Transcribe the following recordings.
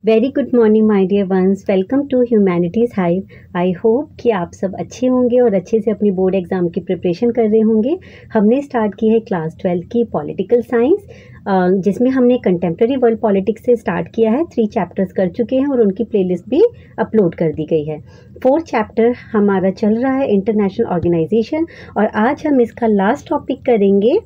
Very good morning my dear ones, welcome to humanities hive. I hope कि आप सब अच्छे होंगे और अच्छे से अपनी बोर्ड एग्ज़ाम की प्रिपरेशन कर रहे होंगे। हमने स्टार्ट की है क्लास 12 की पॉलिटिकल साइंस, जिसमें हमने कंटेम्प्रेरी वर्ल्ड पॉलिटिक्स से स्टार्ट किया है। 3 चैप्टर्स कर चुके हैं और उनकी प्लेलिस्ट भी अपलोड कर दी गई है। 4th चैप्टर हमारा चल रहा है इंटरनेशनल ऑर्गेनाइजेशन, और आज हम इसका लास्ट टॉपिक करेंगे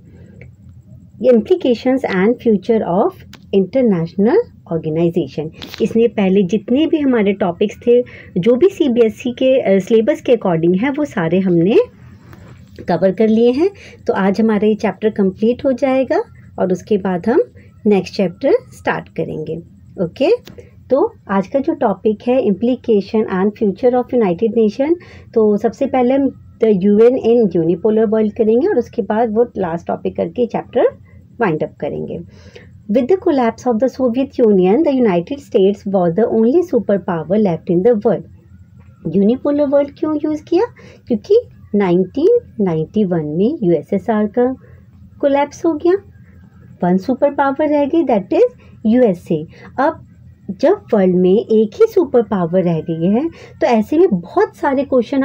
implications and future of international organisation. इसने पहले जितने भी हमारे टॉपिक्स थे, जो भी सीबीएसई के सिलेबस के अकॉर्डिंग है, वो सारे हमने कवर कर लिए हैं। तो आज हमारा ये चैप्टर कंप्लीट हो जाएगा और उसके बाद हम नेक्स्ट चैप्टर स्टार्ट करेंगे। ओके, तो आज का जो टॉपिक है implication and future of United nation, तो सबसे पहले हम the UN in unipolar world करेंगे और उसके बाद वो लास्ट टॉपिक करके चैप्टर वाइंड अप करेंगे। With the collapse of the Soviet Union, the United States was the only superpower left in the world. Unipolar world क्यों यूज़ किया? क्योंकि 1991 में यूएसएसआर का कोलैप्स हो गया, वन सुपर पावर रह गई, दैट इज यूएसए। अब जब वर्ल्ड में एक ही सुपर पावर रह गई है, तो ऐसे में बहुत सारे क्वेश्चन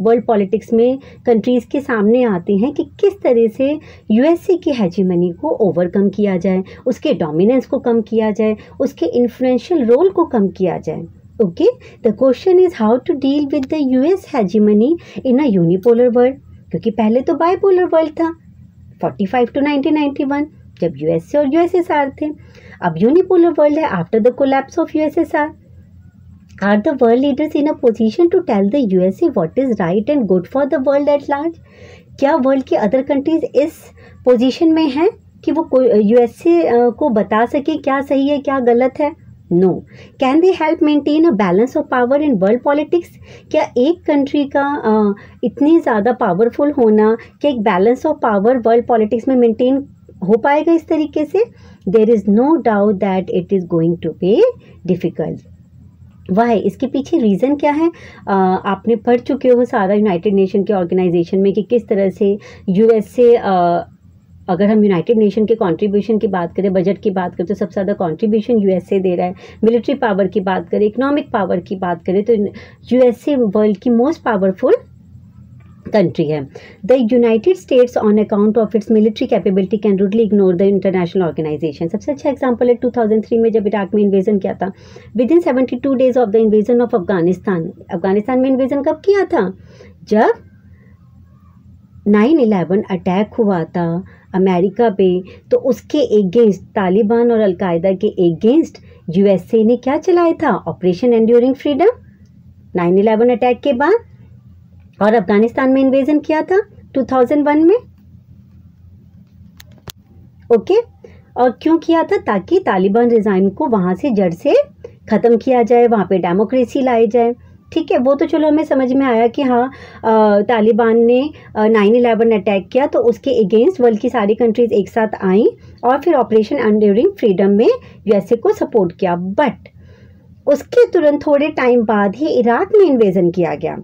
वर्ल्ड पॉलिटिक्स में कंट्रीज़ के सामने आते हैं कि किस तरह से यूएसए की हेजीमनी को ओवरकम किया जाए, उसके डोमिनेंस को कम किया जाए, उसके इन्फ्लुएंशियल रोल को कम किया जाए। Okay, the question is how to deal with the US hegemony in a unipolar world, क्योंकि पहले तो बाइपोलर वर्ल्ड था 45 to 1991, जब यूएसए और यूएसएसआर थे। अब यूनिपोलर वर्ल्ड है after the collapse of USSR. Are the world leaders in a position to tell the USA what is right and good for the world at large? क्या world के other countries इस position में हैं कि वो USA को बता सके क्या सही है क्या गलत है? No. Can they help maintain a balance of power in world politics? क्या एक कंट्री का इतनी ज़्यादा पावरफुल होना, क्या एक balance of power world politics में मेंटेन हो पाएगा इस तरीके से? There is no doubt that it is going to be difficult. Why? इसके पीछे रीज़न क्या है? आपने पढ़ चुके हो सारा यूनाइटेड नेशन के ऑर्गेनाइजेशन में कि किस तरह से यूएसए, अगर हम यूनाइटेड नेशन के कंट्रीब्यूशन की बात करें, बजट की बात करें, तो सबसे ज़्यादा कंट्रीब्यूशन यूएसए दे रहा है। मिलिट्री पावर की बात करें, इकोनॉमिक पावर की बात करें, तो यूएसए वर्ल्ड की मोस्ट पावरफुल कंट्री है। The United States on account of its military capability can rudely ignore the international organisation. सबसे अच्छा एग्जांपल है 2003 में जब इराक में इन्वेजन किया था। With in 72 days of the invasion of Afghanistan. Afghanistan में इन्वेजन कब किया था? जब 9/11 अटैक हुआ था अमेरिका पे, तो उसके अगेंस्ट तालिबान और अलकायदा के अगेंस्ट यूएसए ने क्या चलाया था? ऑपरेशन एंड्यूरिंग फ्रीडम 9/11 अटैक के बाद। और अफगानिस्तान में इन्वेजन किया था 2001 में। ओके, और क्यों किया था? ताकि तालिबान रिजाइम को वहाँ से जड़ से ख़त्म किया जाए, वहाँ पे डेमोक्रेसी लाई जाए। ठीक है, वो तो चलो हमें समझ में आया कि हाँ, तालिबान ने 9/11 अटैक किया तो उसके अगेंस्ट वर्ल्ड की सारी कंट्रीज़ एक साथ आईं और फिर ऑपरेशन एंड्यूरिंग फ्रीडम में यूएसए को सपोर्ट किया। बट उसके तुरंत थोड़े टाइम बाद ही इराक में इन्वेजन किया गया।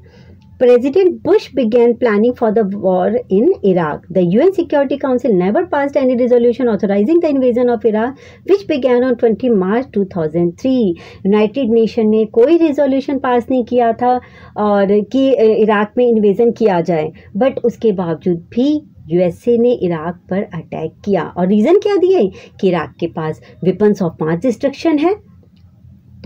President Bush began planning for the war in Iraq. The UN Security Council never passed any resolution authorizing the invasion of Iraq, which began on 20 March 2003. United Nation ने कोई resolution पास नहीं किया था और कि इराक में इन्वेजन किया जाए, बट उसके बावजूद भी यूएसए ने इराक पर अटैक किया। और रीज़न क्या दिए? कि इराक के पास वेपन्स ऑफ मास डिस्ट्रक्शन है,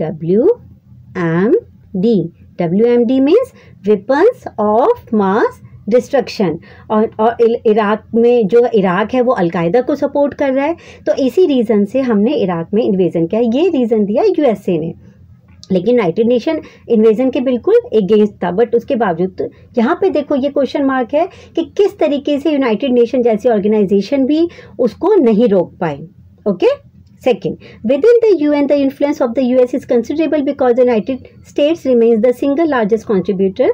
WMD। WMD means weapons of mass destruction. और इराक में जो इराक है वो अलकायदा को सपोर्ट कर रहा है, तो इसी रीज़न से हमने इराक में इन्वेजन किया। ये रीज़न दिया यूएसए ने, लेकिन यूनाइटेड नेशन इन्वेजन के बिल्कुल अगेंस्ट था। बट उसके बावजूद तो यहाँ पे देखो ये क्वेश्चन मार्क है कि किस तरीके से यूनाइटेड नेशन जैसी ऑर्गेनाइजेशन भी उसको नहीं रोक पाए। Okay, Second, within the UN, the influence of the US is considerable because the United States remains the single largest contributor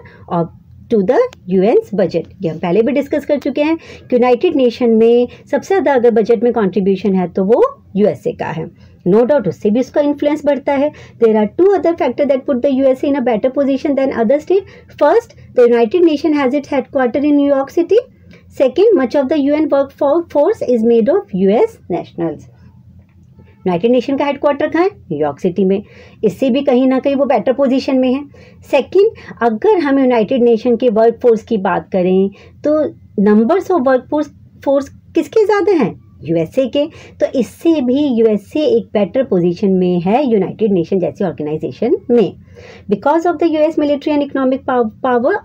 to the UN's budget. ये हम पहले भी डिस्कस कर चुके हैं कि यूनाइटेड नेशन में सबसे ज़्यादा अगर बजट में कंट्रीब्यूशन है तो वो यूएसए का है। नो डाउट उससे भी उसका इन्फ्लुएंस बढ़ता है। There are 2 other factors that put the USA in a better position than other states. First, the United Nation has its headquarters in New York City. Second, much of the UN workforce is made of US nationals. United nation का headquarter कहाँ है? New York city में। इससे भी कहीं ना कहीं वो बेटर पोजीशन में है। सेकंड, अगर हम यूनाइटेड नेशन के वर्क फोर्स की बात करें तो नंबर्स ऑफ वर्क फोर्स किसके ज़्यादा हैं? यूएसए के। तो इससे भी यूएसए एक बेटर पोजीशन में है यूनाइटेड नेशन जैसी ऑर्गेनाइजेशन में। Because of the US military and economic power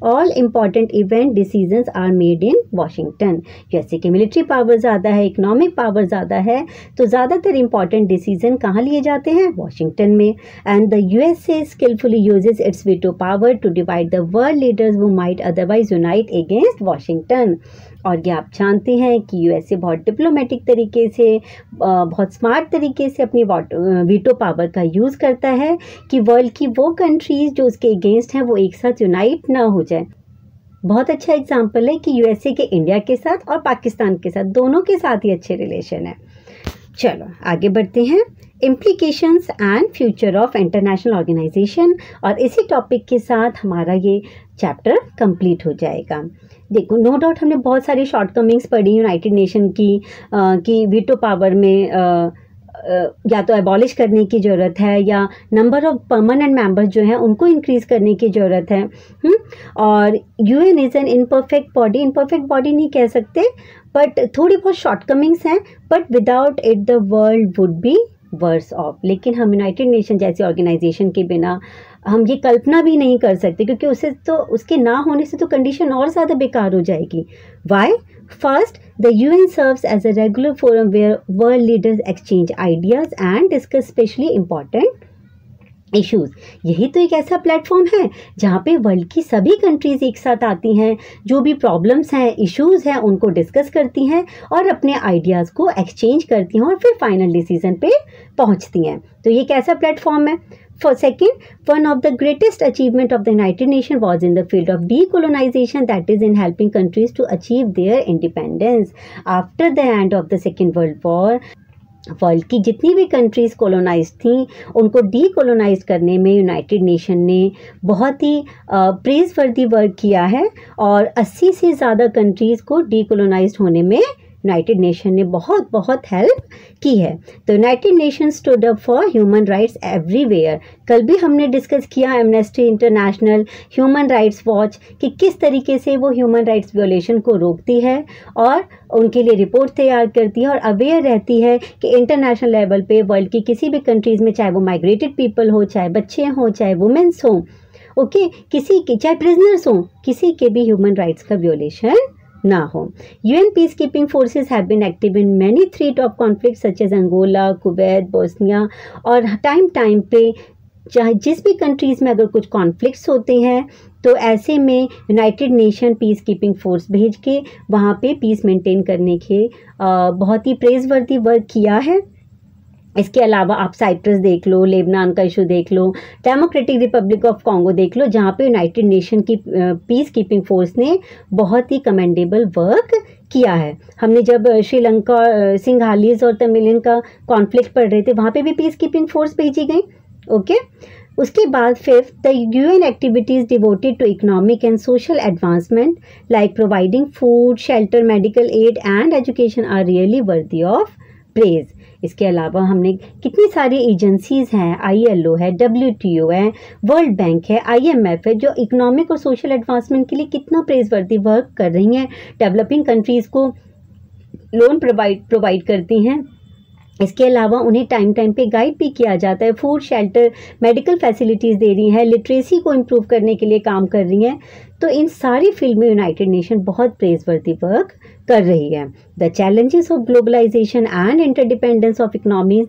all important event decisions are made in Washington. USA की मिलिट्री पावर ज़्यादा है, इकोनॉमिक पावर ज़्यादा है, तो ज़्यादातर इंपॉर्टेंट डिसीजन कहाँ लिए जाते हैं? वाशिंगटन में। And the USA skilfully uses its veto power to divide the world leaders who might otherwise unite against Washington. और ये आप जानते हैं कि यूएसए बहुत डिप्लोमेटिक तरीके से, बहुत स्मार्ट तरीके से अपनी वीटो पावर का यूज़ करता है कि वर्ल्ड की वो कंट्रीज़ जो उसके अगेंस्ट हैं वो एक साथ यूनाइट ना हो जाए। बहुत अच्छा एग्जाम्पल है कि यूएसए के इंडिया के साथ और पाकिस्तान के साथ, दोनों के साथ ही अच्छे रिलेशन है। चलो आगे बढ़ते हैं। Implications and future of international organisation, और इसी टॉपिक के साथ हमारा ये चैप्टर कंप्लीट हो जाएगा। देखो, नो डाउट हमने बहुत सारी शॉर्टकमिंग्स पढ़ी यूनाइटेड नेशन की वीटो पावर में। या तो एबॉलिश करने की ज़रूरत है या नंबर ऑफ परमानेंट मेंबर्स जो हैं उनको इंक्रीज़ करने की ज़रूरत है। और UN is an imperfect body नहीं कह सकते, बट थोड़ी बहुत शॉर्टकमिंग्स हैं, but without it the world would be verse of. लेकिन हम यूनाइटेड नेशन जैसी ऑर्गेनाइजेशन के बिना हम ये कल्पना भी नहीं कर सकते, क्योंकि उसके ना होने से तो कंडीशन और ज़्यादा बेकार हो जाएगी। Why? First, the UN serves as a regular forum where world leaders exchange ideas and discuss specially important issues. यही तो एक ऐसा प्लेटफॉर्म है जहाँ पे वर्ल्ड की सभी कंट्रीज़ एक साथ आती हैं, जो भी प्रॉब्लम्स हैं, इश्यूज़ हैं, उनको डिस्कस करती हैं और अपने आइडियाज़ को एक्सचेंज करती हैं और फिर फाइनल डिसीजन पे पहुँचती हैं। तो ये कैसा प्लेटफॉर्म है? For second, one of the greatest achievement of the United Nations was in the field of decolonization, that is in helping countries to achieve their independence. After the end of the Second World War, world की जितनी भी countries colonise थी उनको decolonise करने में United nation ने बहुत ही प्रेज़वर्दी work किया है, और 80 से ज़्यादा कंट्रीज़ को डीकोलोनाइज होने में यूनाइटेड नेशन ने बहुत हेल्प की है। तो United nation stood up for human rights everywhere. कल भी हमने डिस्कस किया amnesty international, human rights watch, कि किस तरीके से वो ह्यूमन राइट्स वियोलेशन को रोकती है और उनके लिए रिपोर्ट तैयार करती है और अवेयर रहती है कि इंटरनेशनल लेवल पे वर्ल्ड की किसी भी कंट्रीज़ में, चाहे वो माइग्रेटेड पीपल हो, चाहे बच्चे हों, चाहे वुमेन्स हों, ओके, किसी के, चाहे प्रिजनर्स हों, किसी के भी ह्यूमन राइट्स का वियोलेशन ना हो। UN peace keeping forces have been active in many three top conflict such as Angola, Kuwait, Bosnia, और टाइम पे चाहे जिस भी कंट्रीज़ में अगर कुछ कॉन्फ्लिक्ट्स होते हैं तो ऐसे में United nation peace keeping force भेज के वहाँ पे पीस मेंटेन करने के बहुत ही प्रेज़वर्दी वर्क किया है। इसके अलावा आप साइप्रस देख लो, लेबनान का इशू देख लो, डेमोक्रेटिक रिपब्लिक ऑफ कॉन्गो देख लो, जहाँ पे यूनाइटेड नेशन की पीस कीपिंग फोर्स ने बहुत ही कमेंडेबल वर्क किया है। हमने जब श्रीलंका, सिंघालीज और तमिलियन का कॉन्फ्लिक्ट पढ़ रहे थे, वहाँ पे भी पीस कीपिंग फोर्स भेजी गई। ओके, उसके बाद fifth, the UN activities devoted to economic and social advancement like providing food, shelter, medical aid and education are really worthy of praise. इसके अलावा हमने कितनी सारी एजेंसीज़ हैं, ILO है, WTO है, वर्ल्ड बैंक है, IMF है, जो इकोनॉमिक और सोशल एडवांसमेंट के लिए कितना प्रेज़वर्दी वर्क कर रही हैं, डेवलपिंग कंट्रीज़ को लोन प्रोवाइड करती हैं। इसके अलावा उन्हें टाइम पे गाइड भी किया जाता है, फूड, शेल्टर, मेडिकल फैसिलिटीज़ दे रही हैं, लिटरेसी को इम्प्रूव करने के लिए काम कर रही हैं। तो इन सारी फील्ड में यूनाइटेड नेशन बहुत प्रेज़वर्दी वर्क कर रही है। The challenges of globalisation and interdependence of economies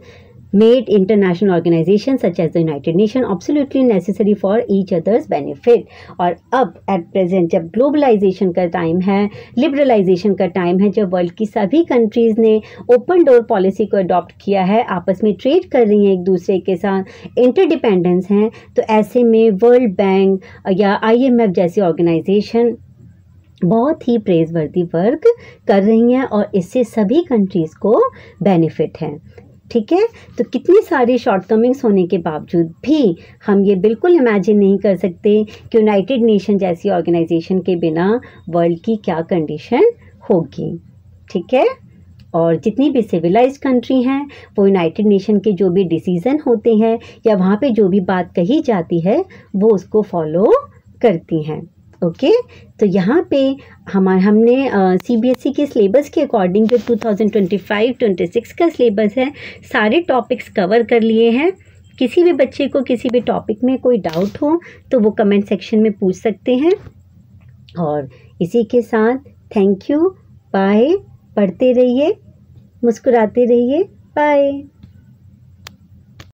made international organizations such as the United Nations absolutely necessary for each other's benefit। और अब at present जब ग्लोबलाइजेशन का टाइम है, लिबरलाइजेशन का टाइम है, जब वर्ल्ड की सभी कंट्रीज़ ने ओपन डोर पॉलिसी को अडॉप्ट किया है, आपस में ट्रेड कर रही हैं एक दूसरे के साथ, इंटरडिपेंडेंस हैं, तो ऐसे में वर्ल्ड बैंक या IMF जैसी ऑर्गेनाइजेशन बहुत ही प्रेज़वर्दी वर्क कर रही हैं और इससे सभी कंट्रीज़ को बेनिफिट है। ठीक है, तो कितनी सारी शॉर्टकमिंग्स होने के बावजूद भी हम ये बिल्कुल इमेजिन नहीं कर सकते कि यूनाइटेड नेशन जैसी ऑर्गेनाइजेशन के बिना वर्ल्ड की क्या कंडीशन होगी। ठीक है, और जितनी भी सिविलाइज्ड कंट्री हैं वो यूनाइटेड नेशन के जो भी डिसीज़न होते हैं या वहाँ पे जो भी बात कही जाती है वो उसको फॉलो करती हैं। ओके, तो यहाँ पे हमने सीबीएसई के सिलेबस के अकॉर्डिंग जो 2025-26 का सिलेबस है सारे टॉपिक्स कवर कर लिए हैं। किसी भी बच्चे को किसी भी टॉपिक में कोई डाउट हो तो वो कमेंट सेक्शन में पूछ सकते हैं। और इसी के साथ थैंक यू, बाय, पढ़ते रहिए, मुस्कुराते रहिए, बाय।